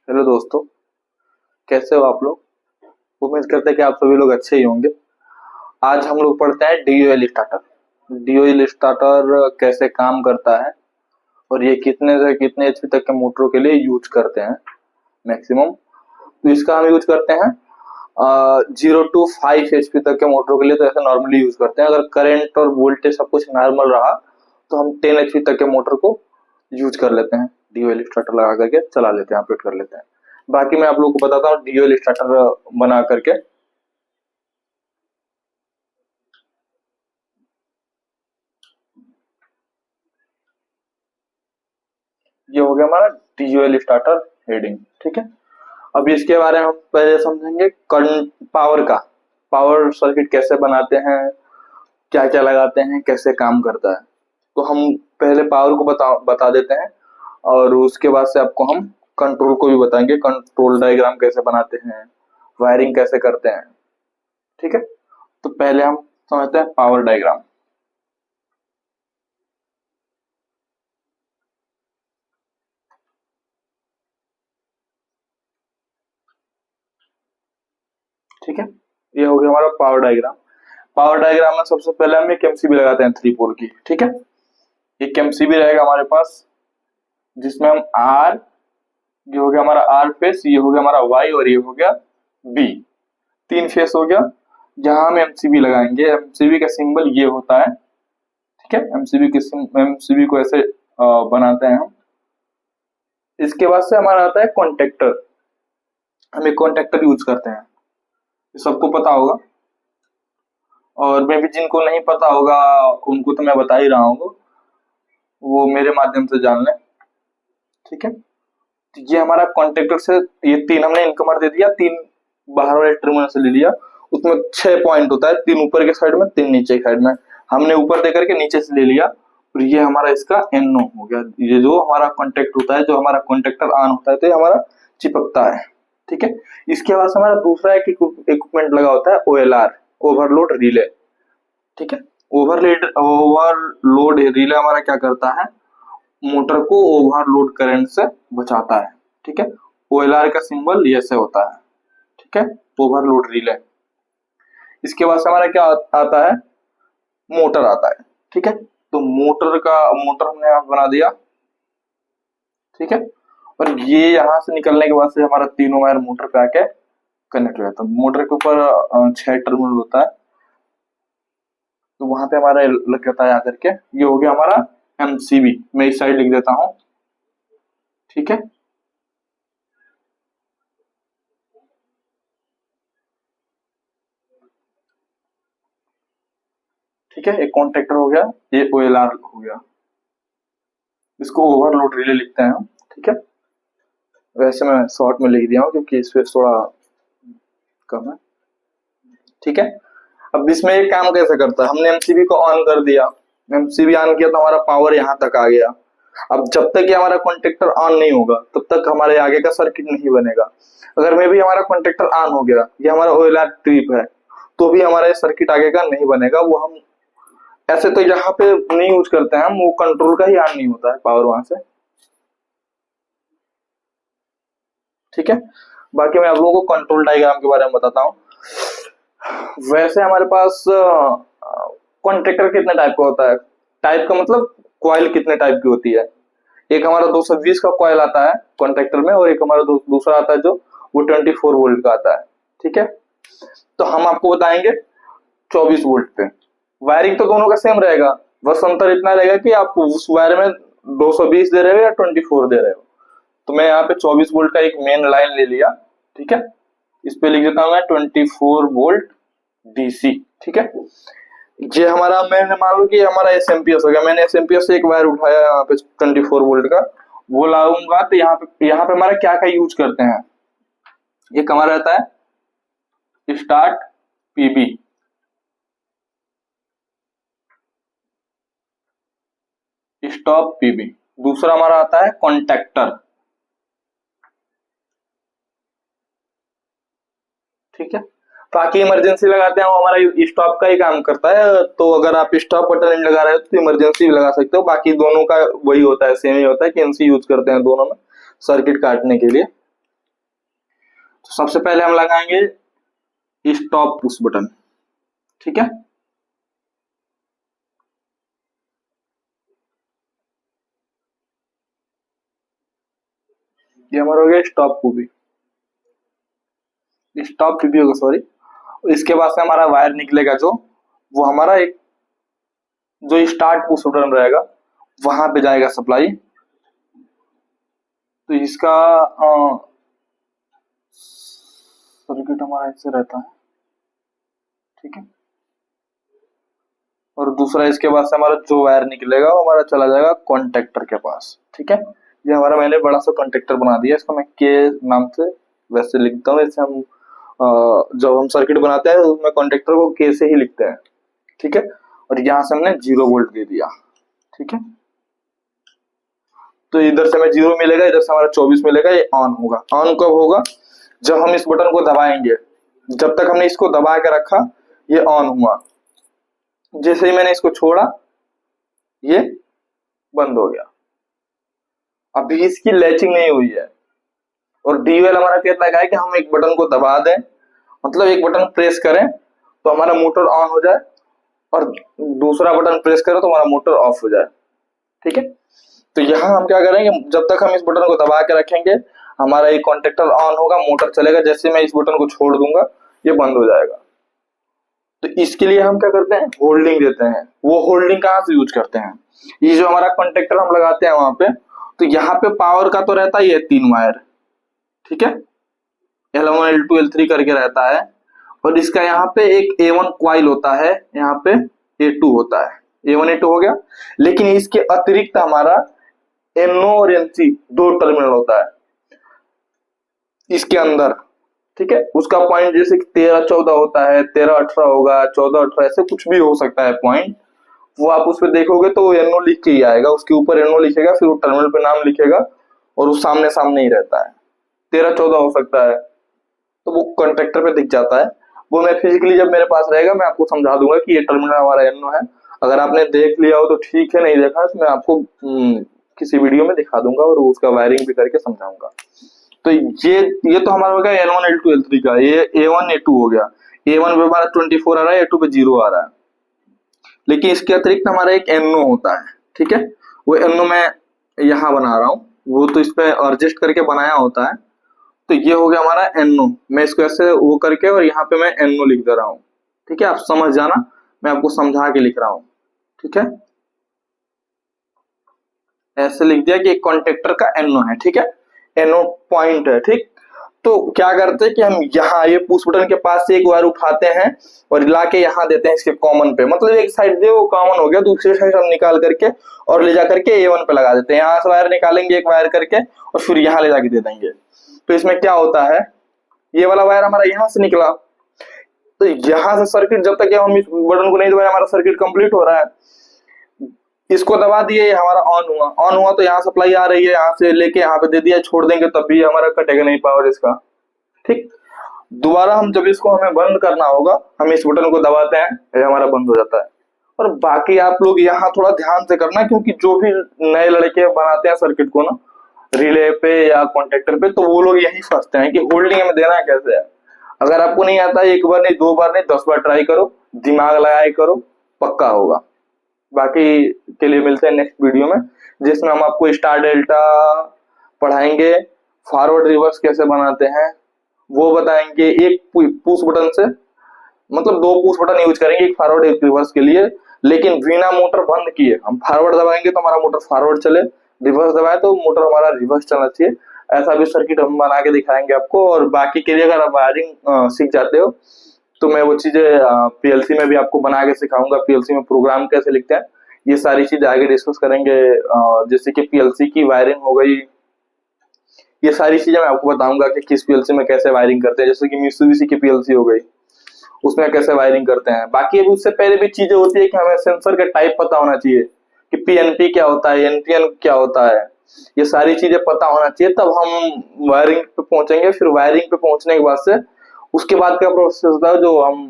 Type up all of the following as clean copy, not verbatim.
Hello दोस्तों, कैसे हो आप लोग। उम्मीद करते हैं कि आप सभी लोग अच्छे ही होंगे। आज हम लोग पढ़ते हैं डीओएल स्टार्टर। डीओएल स्टार्टर कैसे काम करता है और ये कितने से कितने एचपी तक के मोटरों के लिए यूज करते हैं मैक्सिमम। तो इसका हम यूज करते हैं 0 to 5 एचपी तक के मोटरों के लिए। तो ऐसे नॉर्मली यूज करते हैं। अगर करंट और वोल्टेज सब कुछ नॉर्मल रहा तो हम 10 एचपी तक के मोटर को यूज कर लेते हैं, डीओएल स्टार्टर लगा करके चला लेते हैं, ऑपरेट कर लेते हैं। बाकी मैं आप लोगों को बताता हूँ डीओएल स्टार्टर बना करके। ये हो गया हमारा डीओएल स्टार्टर हेडिंग, ठीक है। अब इसके बारे में हम पहले समझेंगे पावर का, पावर सर्किट कैसे बनाते हैं, क्या क्या लगाते हैं, कैसे काम करता है। तो हम पहले पावर को बता देते हैं और उसके बाद से आपको हम कंट्रोल को भी बताएंगे। कंट्रोल डायग्राम कैसे बनाते हैं, वायरिंग कैसे करते हैं, ठीक है। तो पहले हम समझते हैं पावर डायग्राम। ठीक है, ये हो गया हमारा पावर डायग्राम। पावर डायग्राम में सबसे पहले हम एक एमसीबी लगाते हैं 3 पोल की, ठीक है। एक एमसीबी रहेगा हमारे पास जिसमें हम आर, ये हो गया हमारा आर फेस, ये हो गया हमारा वाई और ये हो गया बी, 3 फेस हो गया। जहां हम एमसीबी लगाएंगे, एमसीबी का सिंबल ये होता है, ठीक है। एमसीबी को ऐसे बनाते हैं हम। इसके बाद से हमारा आता है कॉन्टेक्टर। हम एक कॉन्टेक्टर यूज करते हैं, ये सबको पता होगा और मे भी जिनको नहीं पता होगा उनको तो मैं बता ही रहा हूँ, वो मेरे माध्यम से जान लें, ठीक है। तो ये हमारा कॉन्टेक्टर से ये 3 हमने इनकमर दे दिया, 3 बाहर वाले टर्मिनल से ले लिया। उसमें 6 पॉइंट होता है, 3 ऊपर के साइड में, 3 नीचे के साइड में। हमने ऊपर दे करके नीचे से ले लिया और ये हमारा इसका एनओ हो गया। ये जो हमारा कॉन्टेक्ट होता है, जो हमारा कॉन्टेक्टर ऑन होता है तो ये हमारा चिपकता है, ठीक है। इसके बाद हमारा दूसरा एक इक्विपमेंट लगा होता है ओएलआर, ओवरलोड रिले, ठीक है। ओवरलोड रिले हमारा क्या करता है, मोटर को ओवरलोड करंट से बचाता है, ठीक है। ओएलआर का सिंबल ये से होता है, ठीक है, ओवरलोड रिले। इसके बाद से हमारा क्या आता है, मोटर आता है, ठीक है। तो मोटर हमने यहाँ बना दिया, ठीक है। और ये यहाँ से निकलने के बाद से हमारा तीनों वायर मोटर पे आके कनेक्ट हो जाता है। मोटर के ऊपर 6 टर्मिनल होता है, तो वहां पे हमारा लग जाता है आकर के। ये हो गया हमारा एमसीबी, मैं इस साइड लिख देता हूं, ठीक है। ठीक है, एक कॉन्ट्रैक्टर हो गया, ये ओएलआर हो गया। इसको ओवरलोड रिले लिखते हैं हम, ठीक है। वैसे मैं शॉर्ट में लिख दिया हूं क्योंकि इसमें थोड़ा कम है, ठीक है। अब इसमें ये काम कैसे करता है, हमने एमसीबी को ऑन कर दिया, एमसीबी ऑन किया तो हमारा पावर यहाँ तक आ गया। अब जब तक ये हमारा कॉन्ट्रैक्टर ऑन नहीं होगा तब तक हमारे आगे का सर्किट नहीं बनेगा। अगर में भी हमारा कॉन्ट्रैक्टर ऑन हो गया, ये हमारा ओएलआर ट्रिप है, तो भी हमारा सर्किट आगे का नहीं बनेगा। वो हम ऐसे तो यहाँ पे नहीं यूज करते हैं हम, वो कंट्रोल का ही ऑन नहीं होता है पावर वहां से, ठीक है। बाकी मैं आप लोगों को कंट्रोल डायग्राम के बारे में बताता हूँ। वैसे हमारे पास कॉन्ट्रैक्टर कितने टाइप का होता है, टाइप का मतलब कॉइल कितने टाइप की होती है। एक हमारा 220 का कॉइल आता है कॉन्ट्रैक्टर में और एक हमारा दूसरा आता है जो वो 24 वोल्ट का आता है, ठीक है। तो हम आपको बताएंगे 24 वोल्ट पे। वायरिंग तो दोनों का सेम रहेगा, बस अंतर इतना रहेगा कि आप उस वायर में 220 दे रहे हो या 24 दे रहे हो। तो मैं यहाँ पे 24 वोल्ट का एक मेन लाइन ले लिया, ठीक है। इस पे लिख देता हूँ मैं 24 वोल्ट डीसी, ठीक है। ये हमारा, मैंने मान लो कि हमारा एसएमपीएस हो गया, मैंने एसएमपीएस से एक वायर उठाया यहाँ पे 24 वोल्ट का, वो लाऊंगा तो यहाँ पे हमारा क्या क्या यूज करते हैं। एक हमारा रहता है स्टार्ट पीबी, स्टॉप पीबी। दूसरा हमारा आता है कॉन्टैक्टर, ठीक है। बाकी इमरजेंसी लगाते हैं वो हमारा स्टॉप का ही काम करता है। तो अगर आप स्टॉप बटन नहीं लगा रहे हो तो इमरजेंसी भी लगा सकते हो। बाकी दोनों का वही होता है, सेम ही होता है कि एनसी यूज करते हैं दोनों में सर्किट काटने के लिए, तो सबसे पहले हम लगाएंगे स्टॉप पुश बटन, ठीक है। ये हमारा हो गया स्टॉप पीबी, स्टॉप पीबी होगा, सॉरी। इसके बाद से हमारा वायर निकलेगा जो, वो हमारा एक जो स्टार्ट पुश बटन रहेगा वहां पे जाएगा सप्लाई। तो इसका सर्किट हमारा ऐसे रहता है, ठीक है। और दूसरा इसके बाद से हमारा जो वायर निकलेगा वो हमारा चला जाएगा कॉन्टेक्टर के पास, ठीक है। ये हमारा मैंने बड़ा सा कॉन्टेक्टर बना दिया, इसको मैं के नाम से वैसे लिखता हूँ। इससे हम जब हम सर्किट बनाते हैं तो उसमें कॉन्टेक्टर को के से ही लिखते हैं, ठीक है। और यहाँ से हमने 0 वोल्ट दे दिया, ठीक है। तो इधर से हमें 0 मिलेगा, इधर से हमारा 24 मिलेगा। ये ऑन होगा। ऑन कब होगा? जब हम इस बटन को दबाएंगे। जब तक हमने इसको दबा के रखा ये ऑन हुआ, जैसे ही मैंने इसको छोड़ा ये बंद हो गया। अभी इसकी लैचिंग नहीं हुई है। और ड्यूअल हमारा कहता है कि हम एक बटन को दबा दें, मतलब एक बटन प्रेस करें तो हमारा मोटर ऑन हो जाए और दूसरा बटन प्रेस करें तो हमारा मोटर ऑफ हो जाए, ठीक है। तो यहाँ हम क्या करेंगे, जब तक हम इस बटन को दबा के रखेंगे हमारा ये कॉन्टेक्टर ऑन होगा, मोटर चलेगा। जैसे मैं इस बटन को छोड़ दूंगा ये बंद हो जाएगा। तो इसके लिए हम क्या करते हैं, होल्डिंग देते हैं। वो होल्डिंग कहाँ से यूज करते हैं, ये जो हमारा कॉन्टेक्टर हम लगाते हैं वहां पे, तो यहाँ पे पावर का तो रहता ही है 3 वायर, ठीक है। L1 L2 L3 करके रहता है। और इसका यहाँ पे एक A1 क्वाइल होता है, यहाँ पे A2 होता है। A1 A2 हो गया। लेकिन इसके अतिरिक्त हमारा NO और NC 2 टर्मिनल होता है इसके अंदर, ठीक है। उसका पॉइंट जैसे कि 13-14 होता है, 13-18 होगा, 14-18 ऐसे कुछ भी हो सकता है पॉइंट। वो आप उस पर देखोगे तो NO लिख के ही आएगा, उसके ऊपर NO लिखेगा, फिर वो टर्मिनल पे नाम लिखेगा और वो सामने सामने ही रहता है। 13-14 हो सकता है, तो वो कॉन्ट्रैक्टर पे दिख जाता है। वो मैं फिजिकली जब मेरे पास रहेगा मैं आपको समझा दूंगा कि ये टर्मिनल हमारा NO है। अगर आपने देख लिया हो तो ठीक है, नहीं देखा तो मैं आपको किसी वीडियो में दिखा दूंगा और उसका वायरिंग भी करके समझाऊंगा। तो ये तो हमारा हो गया L1 L2 L3 का। ये A1 A2 हो गया। A1 पे हमारा 24 आ रहा है, A2 पे 0 आ रहा है। लेकिन इसके अतिरिक्त हमारा एक NO होता है, ठीक है। वो NO मैं यहाँ बना रहा हूँ, वो तो इस पे एडजस्ट करके बनाया होता है। तो ये हो गया हमारा NO। मैं इसको ऐसे वो करके और यहाँ पे मैं NO लिख दे रहा हूँ, ठीक है। आप समझ जाना, मैं आपको समझा के लिख रहा हूँ, ठीक है। ऐसे लिख दिया कि एक कॉन्टेक्टर का NO है, ठीक है। NO पॉइंट है, ठीक। तो क्या करते हैं कि हम यहाँ ये पुश बटन के पास से एक वायर उठाते हैं और ला के यहाँ देते हैं इसके कॉमन पे। मतलब एक साइड दे वो कॉमन हो गया, दूसरी साइड हम निकाल करके और ले जा करके A1 पे लगा देते हैं। यहाँ से वायर निकालेंगे एक वायर करके और फिर यहाँ ले जाके दे देंगे। तो इसमें क्या होता है, ये वाला वायर हमारा यहाँ से निकला, तो यहाँ से सर्किट जब तक हम इस बटन को नहीं दबाए हमारा सर्किट कंप्लीट हो रहा है। इसको दबा दिए, ये हमारा ऑन हुआ। ऑन हुआ तो यहाँ सप्लाई आ रही है, यहाँ से लेके यहाँ पे दे दिया, छोड़ देंगे तब भी हमारा कटेगा नहीं पावर इसका, ठीक। दोबारा हम जब इसको हमें बंद करना होगा हम इस बटन को दबाते हैं, ये हमारा बंद हो जाता है। और बाकी आप लोग यहाँ थोड़ा ध्यान से करना, क्योंकि जो भी नए लड़के बनाते हैं सर्किट को ना रिले पे या कॉन्टेक्टर पे, तो वो लोग यही फंसते हैं कि होल्डिंग में देना कैसे है। अगर आपको नहीं आता, एक बार नहीं, 2 बार नहीं, 10 बार ट्राई करो, दिमाग लगाए करो, पक्का होगा। बाकी के लिए मिलते हैं नेक्स्ट वीडियो में, जिसमें हम आपको स्टार डेल्टा पढ़ाएंगे, फॉरवर्ड रिवर्स कैसे बनाते हैं वो बताएंगे। एक पुश बटन से, मतलब 2 पुश बटन यूज करेंगे, एक फॉरवर्ड एक रिवर्स के लिए, लेकिन बिना मोटर बंद किए। हम फॉरवर्ड दबाएंगे तो हमारा मोटर फॉरवर्ड चले, रिवर्स दबाए तो मोटर हमारा रिवर्स चलना चाहिए। ऐसा भी सर्किट हम बना के दिखाएंगे आपको। और बाकी के लिए अगर आप वायरिंग सीख जाते हो तो मैं वो चीजें पीएलसी में भी आपको बना के सिखाऊंगा। पीएलसी में प्रोग्राम कैसे लिखते हैं ये सारी चीजें आगे डिस्कस करेंगे। जैसे कि पीएलसी की वायरिंग हो गई, ये सारी चीजें मैं आपको बताऊंगा कि किस पीएलसी में कैसे वायरिंग करते हैं। जैसे कि मित्सुबिशी की पीएलसी हो गई, उसमें कैसे वायरिंग करते हैं। बाकी अभी उससे पहले भी चीजें होती है कि हमें सेंसर का टाइप पता होना चाहिए कि पीएनपी क्या होता है, एनपीएन क्या होता है, ये सारी चीजें पता होना चाहिए, तब हम वायरिंग पे पहुंचेंगे। फिर वायरिंग पे पहुंचने के बाद से उसके बाद का प्रोसेस होता है जो हम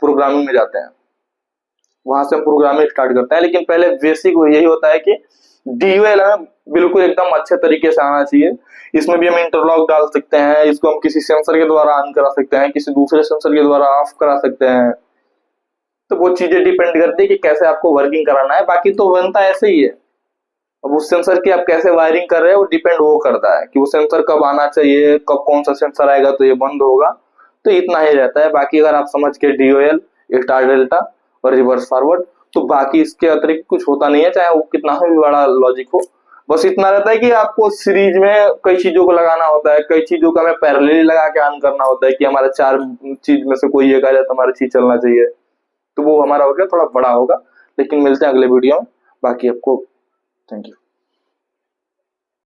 प्रोग्रामिंग में जाते हैं, वहां से हम प्रोग्रामिंग स्टार्ट करते हैं। लेकिन पहले बेसिक यही होता है कि DUL में बिल्कुल एकदम अच्छे तरीके से आना चाहिए। इसमें भी हम इंटरलॉक डाल सकते हैं, इसको हम किसी सेंसर के द्वारा ऑन करा सकते हैं, किसी दूसरे सेंसर के द्वारा ऑफ करा सकते हैं। तो वो चीजें डिपेंड करती है कि कैसे आपको वर्किंग कराना है, बाकी तो बनता ऐसे ही है। अब उस सेंसर की आप कैसे वायरिंग कर रहे हैं वो डिपेंड वो करता है कि वो सेंसर कब आना चाहिए, कब कौन सा सेंसर आएगा तो ये बंद होगा। तो इतना ही रहता है। बाकी अगर आप समझ के DOL, स्टार डेल्टा और रिवर्स फॉरवर्ड, तो बाकी इसके अतिरिक्त कुछ होता नहीं है, चाहे वो कितना भी बड़ा लॉजिक हो। बस इतना रहता है कि आपको सीरीज में कई चीजों को लगाना होता है, कई चीजों का हमें पैरेलली लगा के ऑन करना होता है कि हमारा 4 चीज में से कोई एक आ जाए तो हमारा चीज चलना चाहिए। तो वो हमारा हो गया, थोड़ा बड़ा होगा। लेकिन मिलते हैं अगले वीडियो में। बाकी आपको थैंक यू।